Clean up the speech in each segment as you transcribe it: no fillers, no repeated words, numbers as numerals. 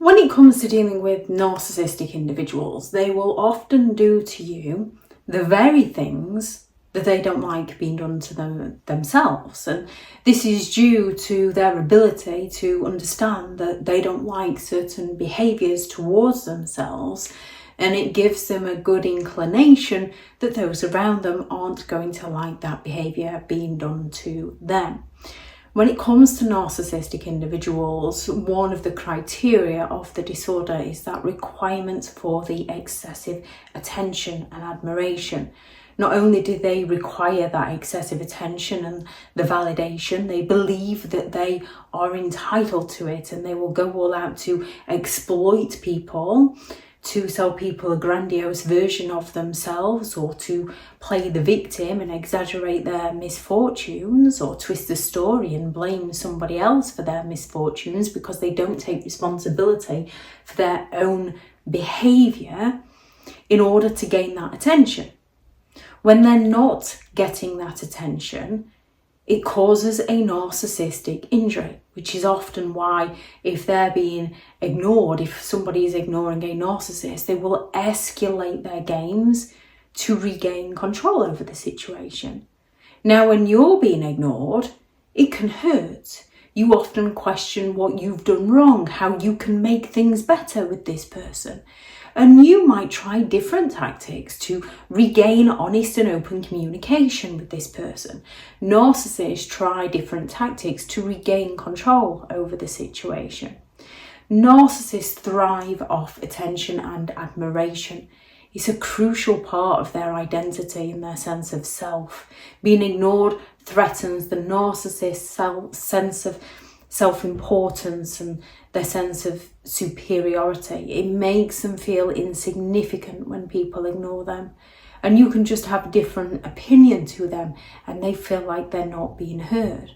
When it comes to dealing with narcissistic individuals, they will often do to you the very things that they don't like being done to themselves. And this is due to their ability to understand that they don't like certain behaviours towards themselves, and it gives them a good inclination that those around them aren't going to like that behaviour being done to them. When it comes to narcissistic individuals, one of the criteria of the disorder is that requirement for the excessive attention and admiration. Not only do they require that excessive attention and the validation, they believe that they are entitled to it, and they will go all out to exploit people, to sell people a grandiose version of themselves, or to play the victim and exaggerate their misfortunes, or twist the story and blame somebody else for their misfortunes because they don't take responsibility for their own behaviour in order to gain that attention. When they're not getting that attention, it causes a narcissistic injury, which is often why if they're being ignored, if somebody is ignoring a narcissist, they will escalate their games to regain control over the situation. Now, when you're being ignored, it can hurt. You often question what you've done wrong, how you can make things better with this person. And you might try different tactics to regain honest and open communication with this person. Narcissists try different tactics to regain control over the situation. Narcissists thrive off attention and admiration. It's a crucial part of their identity and their sense of self. Being ignored threatens the narcissist's sense of self-importance and their sense of superiority. It makes them feel insignificant when people ignore them. And you can just have a different opinion to them and they feel like they're not being heard.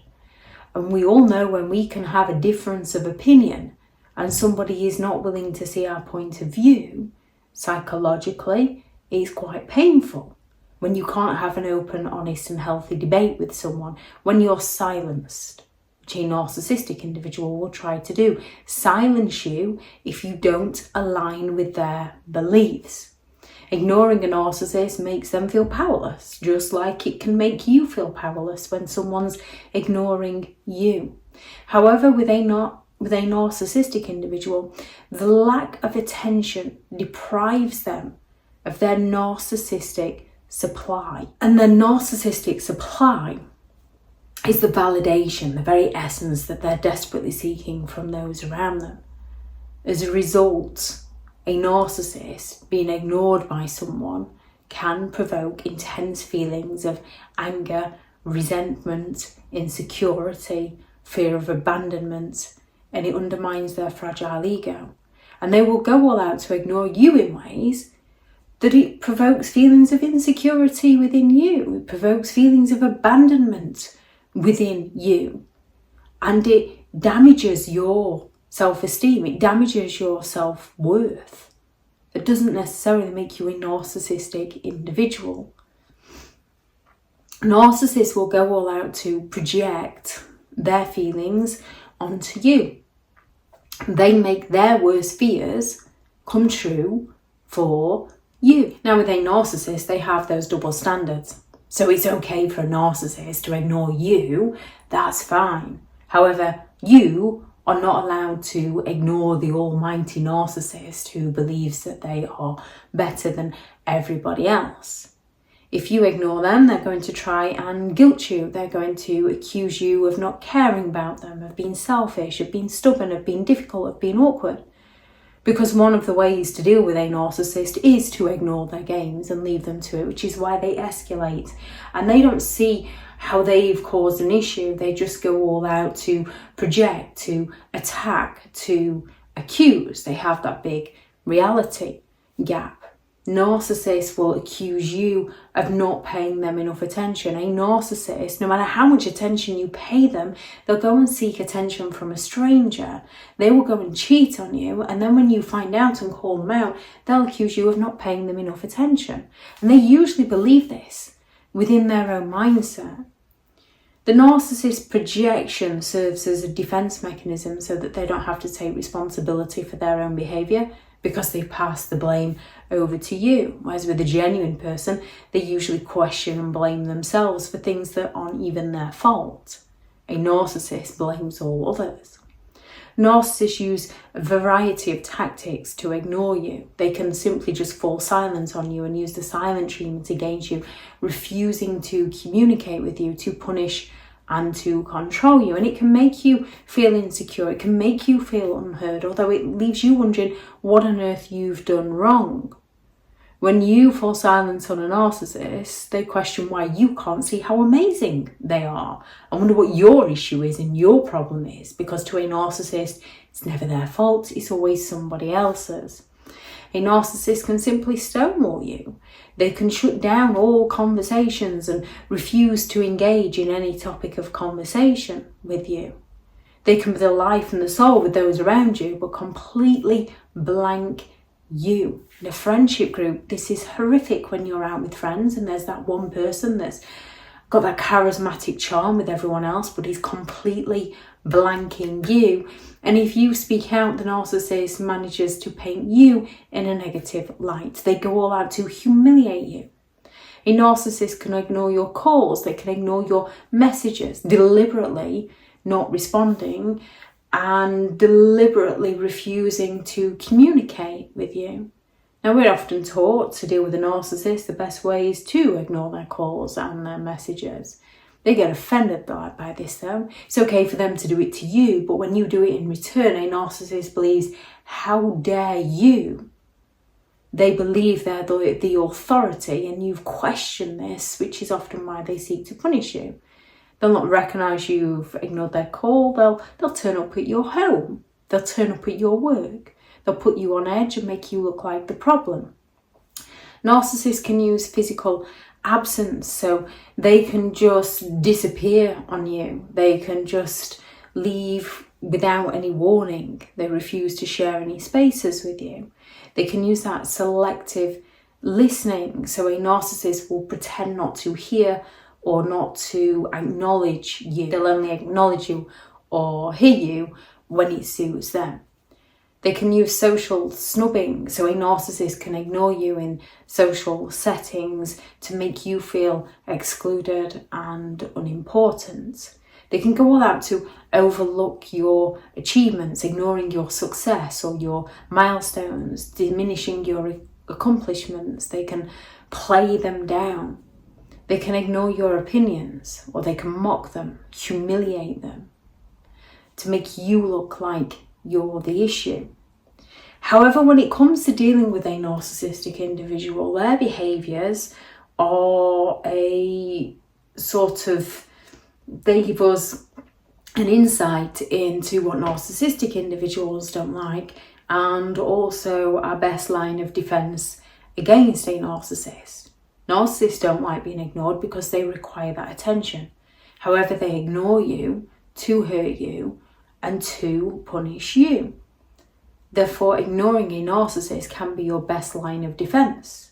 And we all know when we can have a difference of opinion and somebody is not willing to see our point of view, psychologically, it's quite painful. When you can't have an open, honest and healthy debate with someone, when you're silenced, which a narcissistic individual will try to do, silence you if you don't align with their beliefs. Ignoring a narcissist makes them feel powerless, just like it can make you feel powerless when someone's ignoring you. However, with a narcissistic individual, the lack of attention deprives them of their narcissistic supply. And their narcissistic supply is the validation, the very essence that they're desperately seeking from those around them. As a result, a narcissist being ignored by someone can provoke intense feelings of anger, resentment, insecurity, fear of abandonment, and it undermines their fragile ego. And they will go all out to ignore you in ways that it provokes feelings of insecurity within you. It provokes feelings of abandonment within you, and it damages your self-esteem, it damages your self-worth. It doesn't necessarily make you a narcissistic individual. Narcissists will go all out to project their feelings onto you. They make their worst fears come true for you. Now, with a narcissist, they have those double standards. So it's okay for a narcissist to ignore you, that's fine. However, you are not allowed to ignore the almighty narcissist who believes that they are better than everybody else. If you ignore them, they're going to try and guilt you. They're going to accuse you of not caring about them, of being selfish, of being stubborn, of being difficult, of being awkward. Because one of the ways to deal with a narcissist is to ignore their games and leave them to it, which is why they escalate. And they don't see how they've caused an issue. They just go all out to project, to attack, to accuse. They have that big reality gap. Narcissists will accuse you of not paying them enough attention. A narcissist, no matter how much attention you pay them, they'll go and seek attention from a stranger. They will go and cheat on you, and then when you find out and call them out, they'll accuse you of not paying them enough attention. And they usually believe this within their own mindset. The narcissist projection serves as a defense mechanism so that they don't have to take responsibility for their own behavior because they pass the blame over to you. Whereas with a genuine person, they usually question and blame themselves for things that aren't even their fault. A narcissist blames all others. Narcissists use a variety of tactics to ignore you. They can simply just fall silent on you and use the silent treatment against you, refusing to communicate with you, to punish and to control you. And it can make you feel insecure. It can make you feel unheard, although it leaves you wondering what on earth you've done wrong. When you fall silent on a narcissist, they question why you can't see how amazing they are. I wonder what your issue is and your problem is, because to a narcissist, it's never their fault, it's always somebody else's. A narcissist can simply stonewall you. They can shut down all conversations and refuse to engage in any topic of conversation with you. They can be the life and the soul with those around you, but completely blank you. In a friendship group, this is horrific when you're out with friends and there's that one person that's got that charismatic charm with everyone else, but he's completely blanking you. And if you speak out, the narcissist manages to paint you in a negative light. They go all out to humiliate you. A narcissist can ignore your calls, they can ignore your messages, deliberately not responding and deliberately refusing to communicate with you. Now, we're often taught to deal with a narcissist, the best way is to ignore their calls and their messages. They get offended by this though. It's okay for them to do it to you, but when you do it in return, a narcissist believes, how dare you? They believe they're the authority and you've questioned this, which is often why they seek to punish you. They'll not recognise you've ignored their call. They'll turn up at your home. They'll turn up at your work. They'll put you on edge and make you look like the problem. Narcissists can use physical absence, so they can just disappear on you. They can just leave without any warning. They refuse to share any spaces with you. They can use that selective listening, so a narcissist will pretend not to hear or not to acknowledge you. They'll only acknowledge you or hear you when it suits them. They can use social snubbing, so a narcissist can ignore you in social settings to make you feel excluded and unimportant. They can go all out to overlook your achievements, ignoring your success or your milestones, diminishing your accomplishments. They can play them down. They can ignore your opinions, or they can mock them, humiliate them, to make you look like you're the issue. However, when it comes to dealing with a narcissistic individual, their behaviours are they give us an insight into what narcissistic individuals don't like, and also our best line of defence against a narcissist. Narcissists don't like being ignored because they require that attention. However, they ignore you to hurt you and to punish you. Therefore, ignoring a narcissist can be your best line of defence.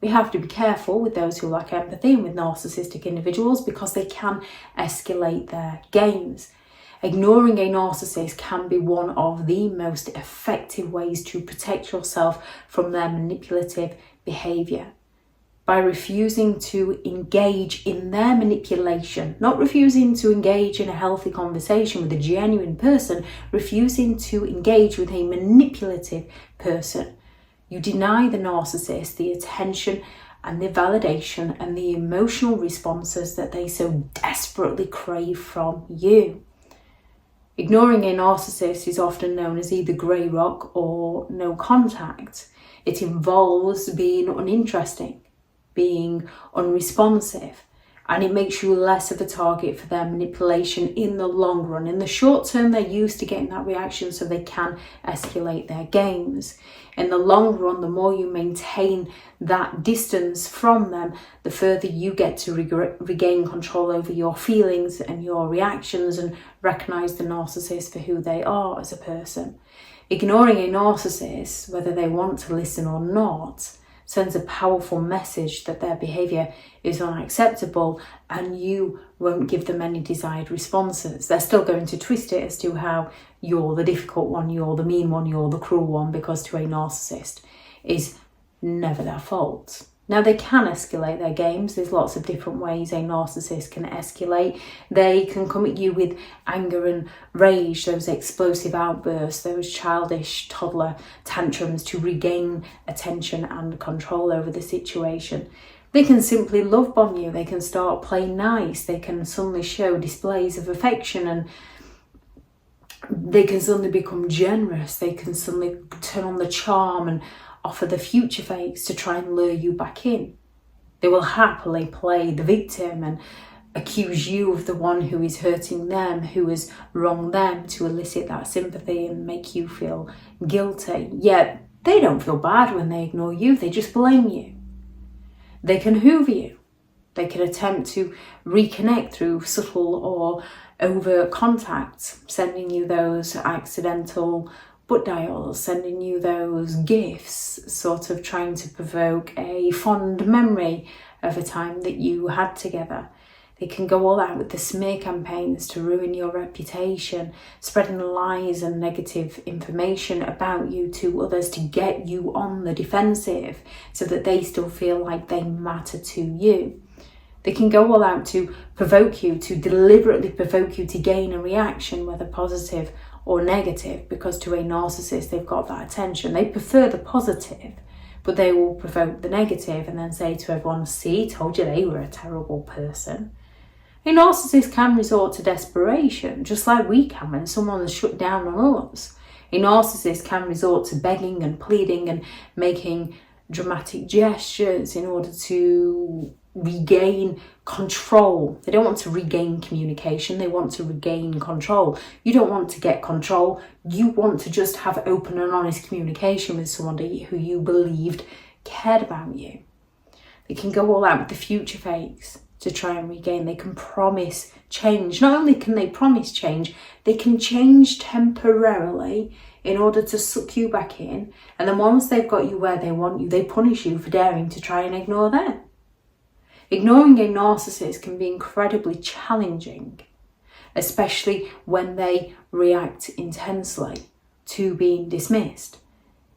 We have to be careful with those who lack empathy and with narcissistic individuals because they can escalate their games. Ignoring a narcissist can be one of the most effective ways to protect yourself from their manipulative behaviour. By refusing to engage in their manipulation, not refusing to engage in a healthy conversation with a genuine person, refusing to engage with a manipulative person. You deny the narcissist the attention and the validation and the emotional responses that they so desperately crave from you. Ignoring a narcissist is often known as either grey rock or no contact. It involves being uninteresting, being unresponsive, and it makes you less of a target for their manipulation in the long run. In the short term, they're used to getting that reaction so they can escalate their games. In the long run, the more you maintain that distance from them, the further you get to regain control over your feelings and your reactions and recognise the narcissist for who they are as a person. Ignoring a narcissist, whether they want to listen or not, sends a powerful message that their behaviour is unacceptable, and you won't give them any desired responses. They're still going to twist it as to how you're the difficult one, you're the mean one, you're the cruel one, because to a narcissist is never their fault. Now, they can escalate their games. There's lots of different ways a narcissist can escalate. They can come at you with anger and rage, those explosive outbursts, those childish toddler tantrums to regain attention and control over the situation. They can simply love bomb you. They can start playing nice. They can suddenly show displays of affection, and they can suddenly become generous. They can suddenly turn on the charm and offer the future fakes to try and lure you back in. They will happily play the victim and accuse you of the one who is hurting them, who has wronged them, to elicit that sympathy and make you feel guilty. Yet they don't feel bad when they ignore you, they just blame you. They can hoover you. They can attempt to reconnect through subtle or overt contact, sending you those accidental butt dials, sending you those gifts, sort of trying to provoke a fond memory of a time that you had together. They can go all out with the smear campaigns to ruin your reputation, spreading lies and negative information about you to others to get you on the defensive so that they still feel like they matter to you. They can go all out to provoke you, to deliberately provoke you to gain a reaction, whether positive or negative, because to a narcissist, they've got that attention. They prefer the positive, but they will provoke the negative and then say to everyone, see, told you they were a terrible person. A narcissist can resort to desperation, just like we can when someone's shut down on us. A narcissist can resort to begging and pleading and making dramatic gestures in order to regain control. They don't want to regain communication, they want to regain control. You don't want to get control, you want to just have open and honest communication with somebody who you believed cared about you. They can go all out with the future fakes to try and regain. They can promise change. Not only can they promise change, they can change temporarily in order to suck you back in, and then once they've got you where they want you, they punish you for daring to try and ignore them. Ignoring a narcissist can be incredibly challenging, especially when they react intensely to being dismissed.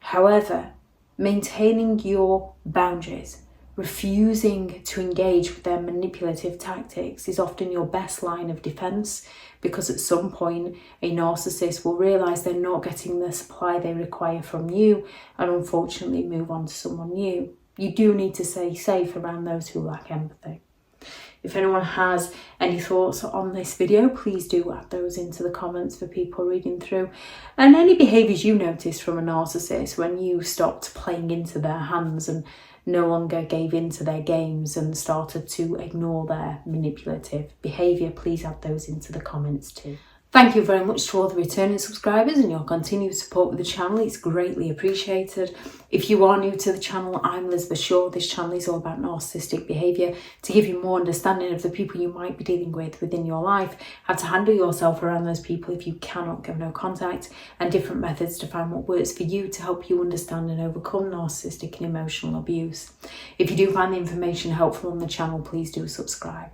However, maintaining your boundaries, refusing to engage with their manipulative tactics is often your best line of defense, because at some point a narcissist will realize they're not getting the supply they require from you and unfortunately move on to someone new. You do need to stay safe around those who lack empathy. If anyone has any thoughts on this video, please do add those into the comments for people reading through. And any behaviours you noticed from a narcissist when you stopped playing into their hands and no longer gave in to their games and started to ignore their manipulative behaviour, please add those into the comments too. Thank you very much to all the returning subscribers and your continued support with the channel. It's greatly appreciated. If you are new to the channel, I'm Elizabeth Shaw. This channel is all about narcissistic behaviour, to give you more understanding of the people you might be dealing with within your life, how to handle yourself around those people if you cannot go no contact, and different methods to find what works for you to help you understand and overcome narcissistic and emotional abuse. If you do find the information helpful on the channel, please do subscribe.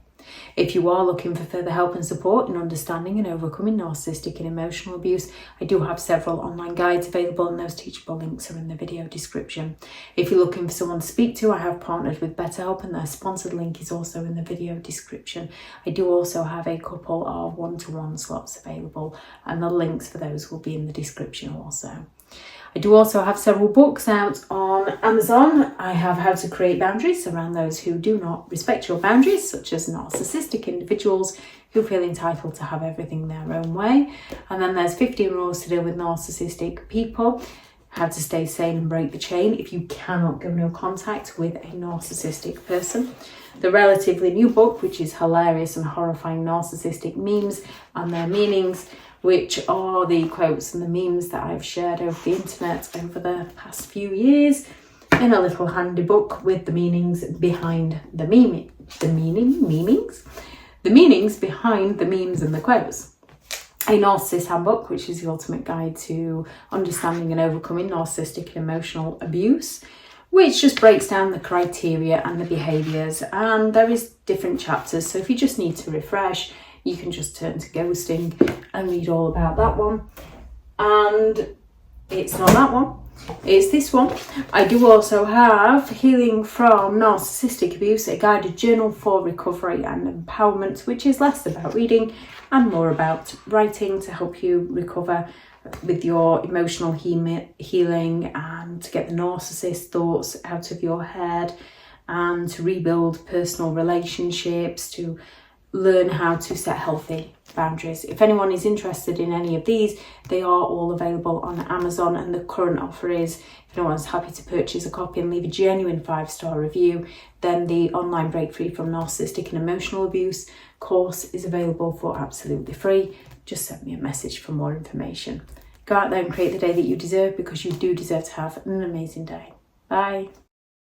If you are looking for further help and support in understanding and overcoming narcissistic and emotional abuse, I do have several online guides available, and those teachable links are in the video description. If you're looking for someone to speak to, I have partnered with BetterHelp, and their sponsored link is also in the video description. I do also have a couple of one-to-one slots available, and the links for those will be in the description also. I do also have several books out on Amazon. I have How to Create Boundaries around those who do not respect your boundaries, such as narcissistic individuals who feel entitled to have everything their own way. And then there's 15 Rules to Deal with Narcissistic People, How to Stay Sane and Break the Chain if you cannot go no contact with a narcissistic person. The relatively new book, which is Hilarious and Horrifying Narcissistic Memes and Their Meanings, which are the quotes and the memes that I've shared over the internet over the past few years, in a little handy book with the meanings behind the meanings behind the memes and the quotes. A Narcissist Handbook, which is the ultimate guide to understanding and overcoming narcissistic and emotional abuse, which just breaks down the criteria and the behaviours, and there is different chapters, so if you just need to refresh, you can just turn to ghosting and read all about that one. And it's not that one, it's this one. I do also have Healing from Narcissistic Abuse, a guided journal for recovery and empowerment, which is less about reading and more about writing to help you recover with your emotional healing and to get the narcissist thoughts out of your head and to rebuild personal relationships, to learn how to set healthy boundaries. If anyone is interested in any of these, they are all available on Amazon, and the current offer is, if anyone's happy to purchase a copy and leave a genuine 5-star review, then the online Break Free from Narcissistic and Emotional Abuse course is available for absolutely free. Just send me a message for more information. Go out there and create the day that you deserve, because you do deserve to have an amazing day. Bye.